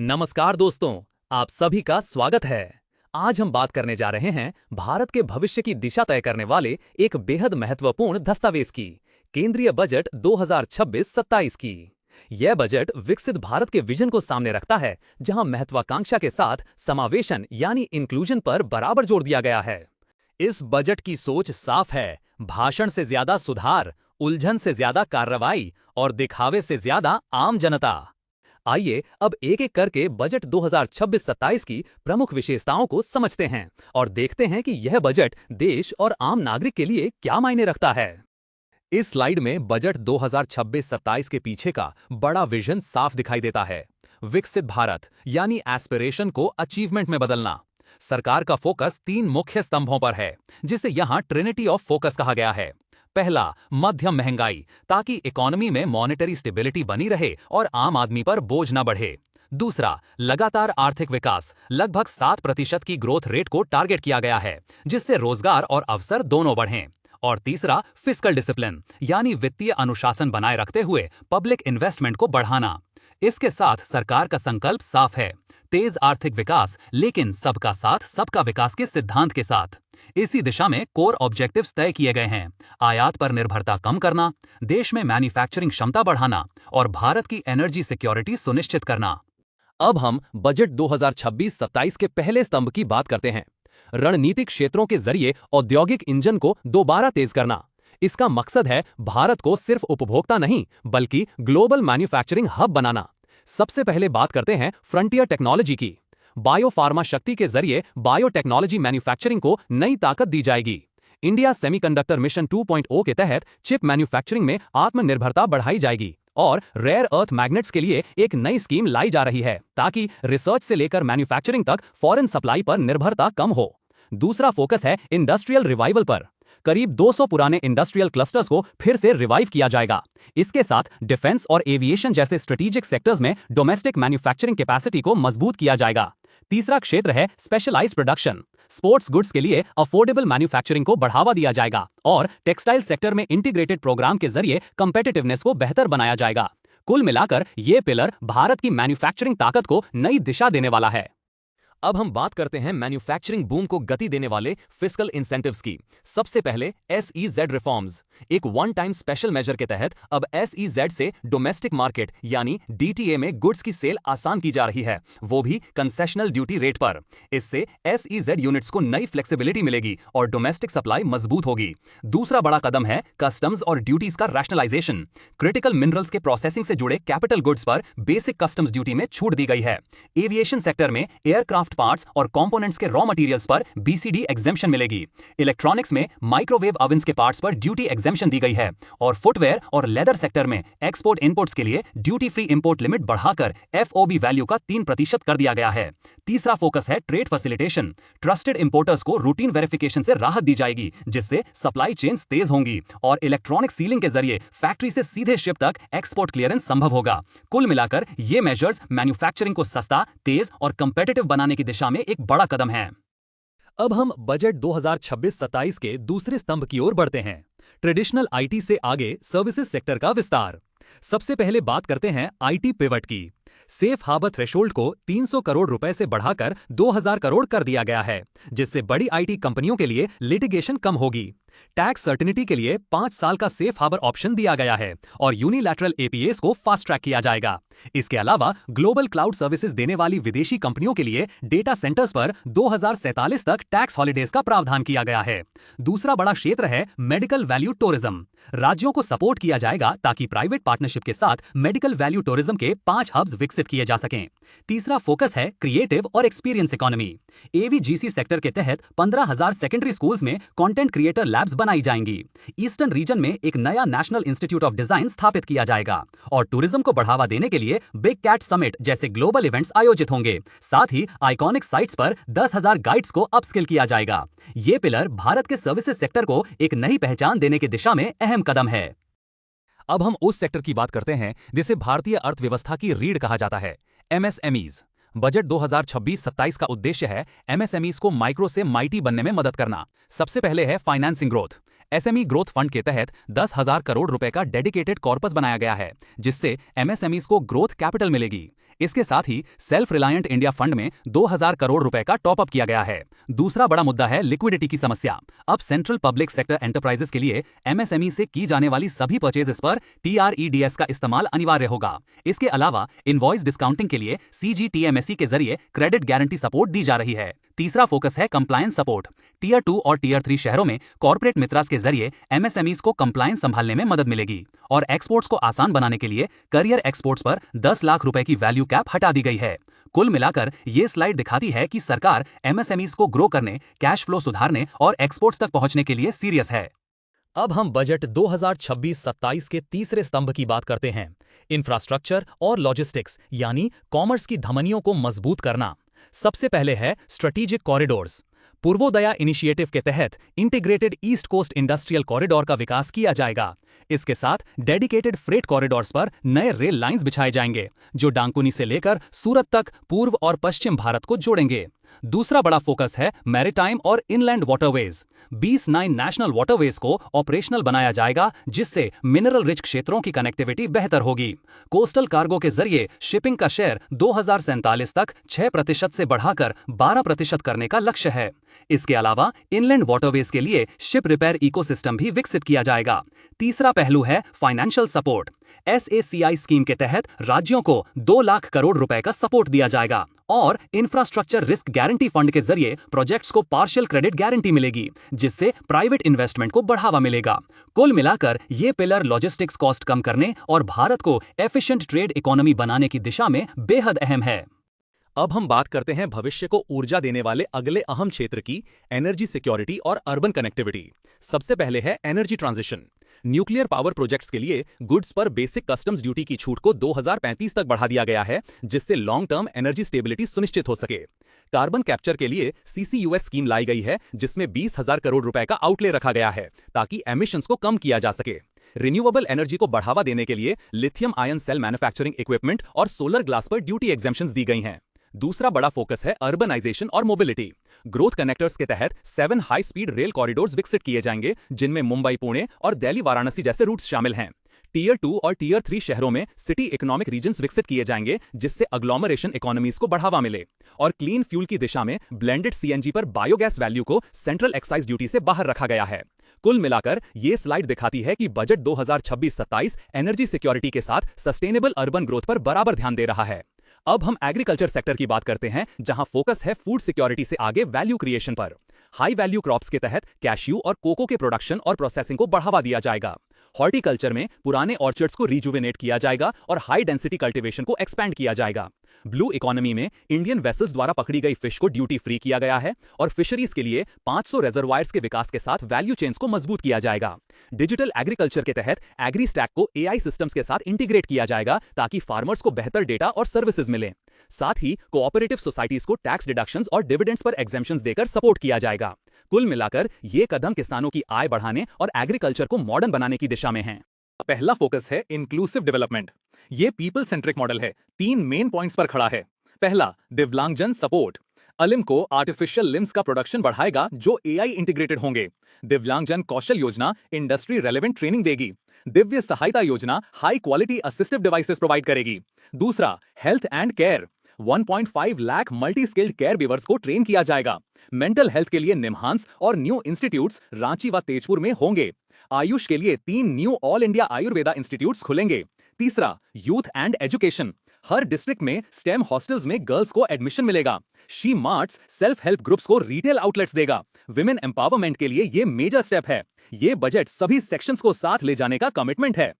नमस्कार दोस्तों, आप सभी का स्वागत है। आज हम बात करने जा रहे हैं भारत के भविष्य की दिशा तय करने वाले एक बेहद महत्वपूर्ण दस्तावेज की, केंद्रीय बजट 2026-27 की। यह बजट विकसित भारत के विजन को सामने रखता है, जहां महत्वाकांक्षा के साथ समावेशन यानी इंक्लूजन पर बराबर जोर दिया गया है। इस बजट की सोच साफ है, भाषण से ज्यादा सुधार, उलझन से ज्यादा कार्रवाई और दिखावे से ज्यादा आम जनता। आइए अब एक एक करके बजट 2026-27 की प्रमुख विशेषताओं को समझते हैं और देखते हैं कि यह बजट देश और आम नागरिक के लिए क्या मायने रखता है। इस स्लाइड में बजट 2026-27 के पीछे का बड़ा विजन साफ दिखाई देता है। विकसित भारत यानी एस्पिरेशन को अचीवमेंट में बदलना। सरकार का फोकस 3 मुख्य स्तंभों पर है, जिसे यहां ट्रिनिटी ऑफ फोकस कहा गया है। पहला, मध्यम महंगाई, ताकि इकोनॉमी में मॉनेटरी स्टेबिलिटी बनी रहे और आम आदमी पर बोझ न बढ़े। दूसरा, लगातार आर्थिक विकास, लगभग 7% की ग्रोथ रेट को टारगेट किया गया है, जिससे रोजगार और अवसर दोनों बढ़ें। और तीसरा, फिस्कल डिसिप्लिन, यानी वित्तीय अनुशासन बनाए रखते हुए पब्लिक इन्वेस्टमेंट को बढ़ाना। इसके साथ सरकार का संकल्प साफ है, तेज आर्थिक विकास, लेकिन सबका साथ सबका विकास के सिद्धांत के साथ। इसी दिशा में कोर ऑब्जेक्टिव्स तय किए गए हैं। आयात पर निर्भरता कम करना, देश में मैन्युफैक्चरिंग क्षमता बढ़ाना और भारत की एनर्जी सिक्योरिटी सुनिश्चित करना। अब हम बजट 2026-27 के पहले स्तंभ की बात करते हैं। रणनीतिक क्षेत्रों के जरिए औद्योगिक इंजन को दोबारा तेज करना। इसका मकसद है भारत को सिर्फ उपभोक्ता नहीं, बल्कि ग्लोबल मैन्युफैक्चरिंग हब बनाना। सबसे पहले बात करते हैं फ्रंटियर टेक्नोलॉजी की। बायोफार्मा शक्ति के जरिए बायोटेक्नोलॉजी मैन्युफैक्चरिंग को नई ताकत दी जाएगी। इंडिया सेमीकंडक्टर मिशन 2.0 के तहत चिप मैन्युफैक्चरिंग में आत्मनिर्भरता बढ़ाई जाएगी और रेयर अर्थ मैग्नेट्स के लिए एक नई स्कीम लाई जा रही है, ताकि रिसर्च से लेकर मैन्युफैक्चरिंग तक फॉरेन सप्लाई पर निर्भरता कम हो। दूसरा फोकस है इंडस्ट्रियल रिवाइवल पर। करीब 200 पुराने इंडस्ट्रियल क्लस्टर्स को फिर से रिवाइव किया जाएगा। इसके साथ डिफेंस और एविएशन जैसे स्ट्रेटेजिक सेक्टर्स में डोमेस्टिक मैन्युफैक्चरिंग कैपेसिटी को मजबूत किया जाएगा। तीसरा क्षेत्र है स्पेशलाइज्ड प्रोडक्शन। स्पोर्ट्स गुड्स के लिए अफोर्डेबल मैन्युफैक्चरिंग को बढ़ावा दिया जाएगा और टेक्सटाइल सेक्टर में इंटीग्रेटेड प्रोग्राम के जरिए कंपेटिटिवनेस को बेहतर बनाया जाएगा। कुल मिलाकर ये पिलर भारत की मैन्युफैक्चरिंग ताकत को नई दिशा देने वाला है। अब हम बात करते हैं मैन्युफैक्चरिंग बूम को गति देने वाले फिस्कल इंसेंटिव्स की। सबसे पहले SEZ रिफॉर्म्स। एक वन टाइम स्पेशल मेजर के तहत अब SEZ से डोमेस्टिक मार्केट यानी DTA में गुड्स की सेल आसान की जा रही है, वो भी कंसेशनल ड्यूटी रेट पर। इससे SEZ यूनिट्स को नई फ्लेक्सिबिलिटी मिलेगी और डोमेस्टिक सप्लाई मजबूत होगी। दूसरा बड़ा कदम है कस्टम्स और ड्यूटीज का रैशनलाइजेशन। क्रिटिकल मिनरल्स के प्रोसेसिंग से जुड़े कैपिटल गुड्स पर बेसिक कस्टम्स ड्यूटी में छूट दी गई है। एविएशन सेक्टर में एयरक्राफ्ट पार्ट्स और कंपोनेंट्स के रॉ मटेरियल्स पर BCD एग्जेम्पशन मिलेगी। इलेक्ट्रॉनिक्स में माइक्रोवेव ओवन्स के पार्ट्स पर ड्यूटी एग्जेम्पशन दी गई है और फुटवेयर और लेदर सेक्टर में एक्सपोर्ट इनपुट्स के लिए ड्यूटी फ्री इंपोर्ट लिमिट बढ़ाकर FOB वैल्यू का 3% कर दिया गया है। तीसरा फोकस है ट्रेड फैसिलिटेशन। ट्रस्टेड इंपोर्टर्स को रूटीन वेरिफिकेशन से राहत दी जाएगी, जिससे सप्लाई चेन्स तेज होंगी और इलेक्ट्रॉनिक सीलिंग के जरिए फैक्ट्री से सीधे शिप तक एक्सपोर्ट क्लियरेंस संभव होगा। कुल मिलाकर ये मेजर्स मैन्युफैक्चरिंग को सस्ता, तेज और कंपेटिटिव बनाने की दिशा में एक बड़ा कदम है। अब हम बजट 2026-27 के दूसरे स्तंभ की ओर बढ़ते हैं। ट्रेडिशनल IT से आगे सर्विसेज सेक्टर का विस्तार। सबसे पहले बात करते हैं IT पिवट की। सेफ हार्बर थ्रेशोल्ड को 300 करोड़ रुपए से बढ़ाकर 2000 करोड़ कर दिया गया है, जिससे बड़ी IT कंपनियों के लिए लिटिगेशन कम होगी। टैक्स सर्टेनिटी के लिए 5 साल का सेफ हार्बर ऑप्शन दिया गया है और यूनिलैटरल APAs को फास्ट ट्रैक किया जाएगा। इसके अलावा ग्लोबल क्लाउड सर्विसेज देने वाली विदेशी कंपनियों के लिए डेटा सेंटर्स पर 2047 तक टैक्स हॉलिडेज का प्रावधान किया गया है। दूसरा बड़ा क्षेत्र है मेडिकल वैल्यू टूरिज्म। राज्यों को सपोर्ट किया जाएगा ताकि प्राइवेट पार्टनरशिप के साथ मेडिकल वैल्यू टूरिज्म के 5 हब्स विकसित किए जा सकें। तीसरा फोकस है क्रिएटिव और एक्सपीरियंस इकोनॉमी। AVGC सेक्टर के तहत 15,000 सेकेंडरी स्कूल्स में कंटेंट क्रिएटर लैब्स बनाई जाएंगी। ईस्टर्न रीजन में एक नया नेशनल इंस्टीट्यूट ऑफ डिजाइन स्थापित किया जाएगा और टूरिज्म को बढ़ावा देने के लिए बिग कैट समिट जैसे ग्लोबल इवेंट्स आयोजित होंगे। साथ ही आइकॉनिक साइट्स पर 10,000 गाइड्स को अपस्किल किया जाएगा। ये पिलर भारत के सर्विसेज सेक्टर को एक नई पहचान देने की दिशा में अहम कदम है। अब हम उस सेक्टर की बात करते हैं जिसे भारतीय अर्थव्यवस्था की रीढ़ कहा जाता है, MSMEs। बजट 2026-27 का उद्देश्य है MSMEs को माइक्रो से माइटी बनने में मदद करना। सबसे पहले है financing growth. SME growth fund के तहत 10,000 करोड़ रुपए का डेडिकेटेड कॉर्पस बनाया गया है, जिससे एमएसएमईज को ग्रोथ कैपिटल मिलेगी। इसके साथ ही सेल्फ रिलायंट इंडिया फंड में 2,000 करोड़ रुपए का टॉप अप किया गया है। दूसरा बड़ा मुद्दा है लिक्विडिटी की समस्या। अब सेंट्रल पब्लिक सेक्टर एंटरप्राइजेस के लिए एमएसएमई से की जाने वाली सभी परचेजेस पर टीआरईडीएस का इस्तेमाल अनिवार्य होगा। इसके अलावा इनवॉइस डिस्काउंटिंग के लिए सीजीटीएमएसई के जरिए क्रेडिट गारंटी सपोर्ट दी जा रही है। तीसरा फोकस है कंप्लायंस सपोर्ट। टियर 2 और टियर 3 शहरों में कॉर्पोरेट मित्रास के जरिए एमएसएमईज को कंप्लायंस संभालने में मदद मिलेगी और एक्सपोर्ट्स को आसान बनाने के लिए करियर एक्सपोर्ट्स पर 10 लाख रुपए की वैल्यू कैप हटा दी गई है। कुल मिलाकर ये स्लाइड दिखाती है कि सरकार एमएसएमईज को ग्रो करने, कैश फ्लो सुधारने और एक्सपोर्ट्स तक पहुंचने के लिए सीरियस है। अब हम बजट 2026-27 के तीसरे स्तंभ की बात करते हैं, इंफ्रास्ट्रक्चर और लॉजिस्टिक्स यानी कॉमर्स की धमनियों को मजबूत करना। सबसे पहले है स्ट्रेटेजिक कॉरिडोर्स। पूर्वोदया इनिशिएटिव के तहत integrated east coast industrial corridor का विकास किया जाएगा। इसके साथ डेडिकेटेड फ्रेट कॉरिडोर्स पर नए रेल लाइंस बिछाए जाएंगे, जो डांकुनी से लेकर सूरत तक पूर्व और पश्चिम भारत को जोड़ेंगे। दूसरा बड़ा फोकस है मैरीटाइम और इनलैंड वाटरवेज। 20 नए नेशनल वाटरवेज को ऑपरेशनल बनाया जाएगा, जिससे मिनरल रिच क्षेत्रों की कनेक्टिविटी बेहतर होगी। कोस्टल कार्गो के जरिए शिपिंग का शेयर 2047 तक 6% से बढ़ाकर 12% करने का लक्ष्य है। इसके अलावा इनलैंड वाटरवेज के लिए शिप रिपेयर इकोसिस्टम भी विकसित किया जाएगा। तीसरा पहलू है फाइनेंशियल सपोर्ट। एसएसीआई स्कीम के तहत राज्यों को 2 लाख करोड़ रुपए का सपोर्ट दिया जाएगा और इंफ्रास्ट्रक्चर रिस्क गारंटी फंड के जरिए प्रोजेक्ट्स को पार्शियल क्रेडिट गारंटी मिलेगी, जिससे प्राइवेट इन्वेस्टमेंट को बढ़ावा मिलेगा। कुल मिलाकर ये पिलर लॉजिस्टिक्स कॉस्ट कम करने और भारत को एफिशिएंट ट्रेड इकोनॉमी बनाने की दिशा में बेहद अहम है। अब हम बात करते हैं भविष्य को ऊर्जा देने वाले अगले अहम क्षेत्र की, एनर्जी सिक्योरिटी और अर्बन कनेक्टिविटी। सबसे पहले है energy transition. Nuclear power projects के लिए गुड्स पर बेसिक कस्टम्स ड्यूटी की छूट को 2035 तक बढ़ा दिया गया है, जिससे लॉन्ग टर्म एनर्जी स्टेबिलिटी सुनिश्चित हो सके। कार्बन कैप्चर के लिए सीसीयूएस स्कीम लाई गई है, जिसमें 20,000 करोड़ रुपए का आउटले रखा गया है ताकि एमिशंस को कम किया जा सके। रिन्यूएबल एनर्जी को बढ़ावा देने के लिए lithium ion cell manufacturing equipment और सोलर ग्लास पर ड्यूटी एग्जेम्पशंस दी गई हैं। दूसरा बड़ा फोकस है अर्बनाइजेशन और मोबिलिटी। ग्रोथ कनेक्टर्स के तहत 7 हाई स्पीड रेल कॉरिडोर्स विकसित किए जाएंगे, जिनमें मुंबई, पुणे और दिल्ली, वाराणसी जैसे रूट्स शामिल हैं। टियर 2 और टियर 3 शहरों में सिटी इकोनॉमिक रीजन्स विकसित किए जाएंगे, जिससे अग्लोमरेशन इकोनॉमीज को बढ़ावा मिले। और क्लीन फ्यूल की दिशा में ब्लेंडेड सीएनजी पर बायोगैस वैल्यू को सेंट्रल एक्साइज ड्यूटी से बाहर रखा गया है। कुल मिलाकर ये स्लाइड दिखाती है कि बजट 2026-27 एनर्जी सिक्योरिटी के साथ सस्टेनेबल अर्बन ग्रोथ पर बराबर ध्यान दे रहा है। अब हम एग्रीकल्चर सेक्टर की बात करते हैं, जहां फोकस है फूड सिक्योरिटी से आगे वैल्यू क्रिएशन पर। हाई वैल्यू क्रॉप्स के तहत कैश्यू और कोको के प्रोडक्शन और प्रोसेसिंग को बढ़ावा दिया जाएगा। हॉर्टिकल्चर में पुराने ऑर्चर्ड्स को रिजुवेनेट किया जाएगा और हाई डेंसिटी कल्टीवेशन को एक्सपैंड किया जाएगा। ब्लू इकोनॉमी में इंडियन वेसल्स द्वारा पकड़ी गई फिश को ड्यूटी फ्री किया गया है और फिशरीज के लिए 500 रिजर्वायर्स के विकास के साथ वैल्यू चेन्स को मजबूत किया जाएगा। डिजिटल एग्रीकल्चर के तहत एग्री स्टैक को एआई सिस्टम्स के साथ इंटीग्रेट किया जाएगा, ताकि फार्मर्स को बेहतर डेटा और सर्विसेज मिले। साथ ही कोऑपरेटिव सोसाइटीज को टैक्स डिडक्शंस और डिविडेंड्स पर एग्जेम्पशंस देकर सपोर्ट किया जाएगा। कुल मिलाकर ये कदम किसानों की आय बढ़ाने और एग्रीकल्चर को मॉडर्न बनाने की दिशा में हैं। पहला फोकस है इंक्लूसिव डेवलपमेंट। ये पीपल सेंट्रिक मॉडल है, 3 मेन पॉइंट्स पर खड़ा है। पहला, दिव्यांगजन सपोर्ट। अलिम को आर्टिफिशियल लिम्स का प्रोडक्शन बढ़ाएगा, जो एआई इंटीग्रेटेड होंगे। दिव्यांगजन Kaushal Yojana industry relevant training देगी। दिव्य सहायता योजना high quality assistive devices provide करेगी। दूसरा, health and care. 1.5 lakh multi skilled care givers को ट्रेन किया जाएगा। मेंटल हेल्थ के लिए निम्हांस और न्यू इंस्टीट्यूट्स रांची व तेजपुर में होंगे। आयुष के लिए 3 knew all India Ayurveda institutes खुलेंगे। तीसरा, youth and education. Her district में स्टेम हॉस्टल्स में गर्ल्स को एडमिशन मिलेगा। She marts self help groups को रिटेल आउटलेट्स देगा। विमेन एम्पावरमेंट के लिए ये मेजर स्टेप है। ये बजट सभी सेक्शंस को साथ ले जाने का कमिटमेंट है।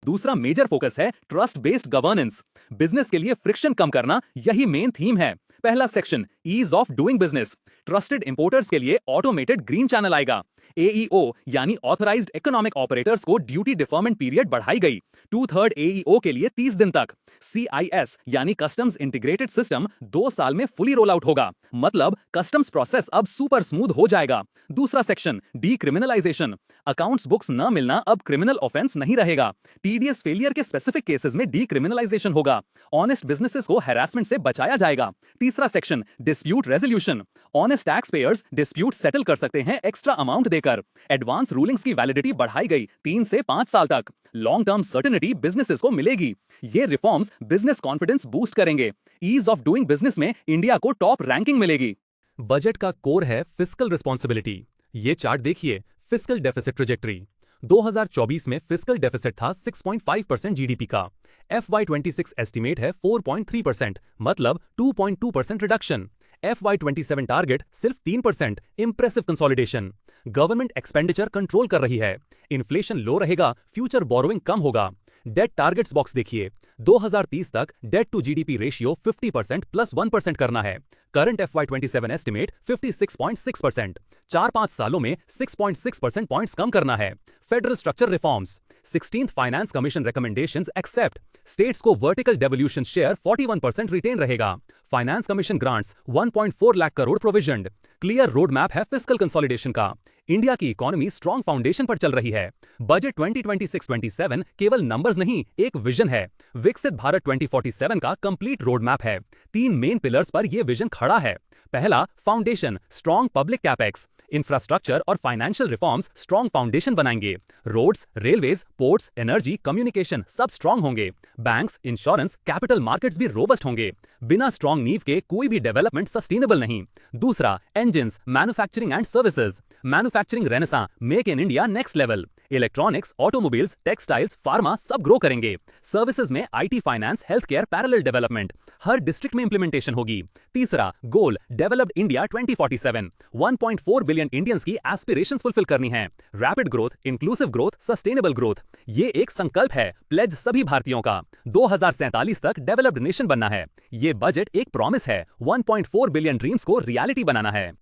दूसरा मेजर फोकस है ट्रस्ट बेस्ड गवर्नेंस। बिजनेस के लिए फ्रिक्शन कम करना, यही मेन थीम है। पहला section, ease of doing business. Trusted importers के लिए ऑटोमेटेड ग्रीन चैनल आएगा। एईओ यानी ऑथराइज्ड इकोनॉमिक ऑपरेटर्स को ड्यूटी डिफरमेंट पीरियड बढ़ाई गई 2/3 एईओ के लिए 30 दिन तक। सीआईएस यानी कस्टम्स इंटीग्रेटेड सिस्टम 2 साल में फुली रोल आउट होगा, मतलब कस्टम्स प्रोसेस अब सुपर स्मूथ हो जाएगा। दूसरा सेक्शन, डीक्रिमिनलाइजेशन। अकाउंट्स बुक्स न मिलना अब क्रिमिनल ऑफेंस नहीं रहेगा। टीडीएस फेलियर के स्पेसिफिक केसेस में डीक्रिमिनलाइजेशन होगा। ऑनेस्ट बिजनेसेस को हैरासमेंट से बचाया जाएगा। तीसरा section, dispute resolution. Honest tax payers dispute settle कर सकते हैं एक्स्ट्रा अमाउंट देकर। एडवांस रूलिंग्स की वैलिडिटी बढ़ाई गई 3 से 5 साल तक। लॉन्ग टर्म सर्टेनिटी बिजनेसेस को मिलेगी। ये रिफॉर्म्स बिजनेस कॉन्फिडेंस बूस्ट करेंगे। ईज ऑफ डूइंग बिजनेस में इंडिया को टॉप रैंकिंग मिलेगी। बजट का कोर है फिस्कल रिस्पॉन्सिबिलिटी। ये चार्ट देखिए, फिस्कल डेफिसिट ट्रेजेक्टरी। 2024 में फिस्कल डेफिसिट था 6.5% जीडीपी का। FY26 एस्टीमेट है 4.3%, मतलब 2.2% रिडक्शन। FY27 टारगेट सिर्फ 3%, impressive consolidation. Government expenditure control कर रही है। इन्फ्लेशन लो रहेगा, फ्यूचर बोरोइंग कम होगा। डेट टारगेट्स बॉक्स देखिए, 2030 तक debt to GDP ratio 50% plus 1% करना है। Current FY27 estimate 56.6%। 4-5 सालों में 6.6% पॉइंट्स कम करना है। Federal structure reforms, 16th finance commission recommendations accept. States को वर्टिकल डेवोल्यूशन शेयर 41% रिटेन रहेगा। Finance commission grants 1.4 lakh crore provisioned. Clear road map है फिस्कल कंसोलिडेशन का। इंडिया की इकोनॉमी स्ट्रॉन्ग फाउंडेशन पर चल रही है। बजट 2026-27 केवल नंबर्स नहीं, एक विजन है। विकसित भारत 2047 का कंप्लीट रोड मैप है। 3 मेन पिलर्स पर यह विजन खड़ा है। पहला, foundation strong public capex. Infrastructure और फाइनेंशियल रिफॉर्म्स स्ट्रॉन्ग फाउंडेशन बनाएंगे। Roads, railways, ports, energy, communication सब स्ट्रॉन्ग होंगे। बैंक्स, इंश्योरेंस, कैपिटल मार्केट्स भी रोबस्ट होंगे। बिना स्ट्रॉन्ग नींव के कोई भी डेवलपमेंट सस्टेनेबल नहीं। दूसरा, engines, manufacturing and services. Manufacturing renaissance, make in India next level. Electronics, automobiles, textiles, pharma सब ग्रो करेंगे। सर्विसेज में IT, finance, health care, parallel development her district में इंप्लीमेंटेशन होगी। तीसरा, गोल डेवलप्ड इंडिया 2047। 1.4 बिलियन इंडियंस की aspirations fulfil करनी है। Rapid growth, inclusive growth, sustainable growth, ये एक संकल्प है, प्लेज सभी भारतीयों का। 2047 तक डेवलप्ड नेशन बनना है। ये बजट एक प्रॉमिस है, 1.4 बिलियन ड्रीम्स को रियलिटी बनाना है।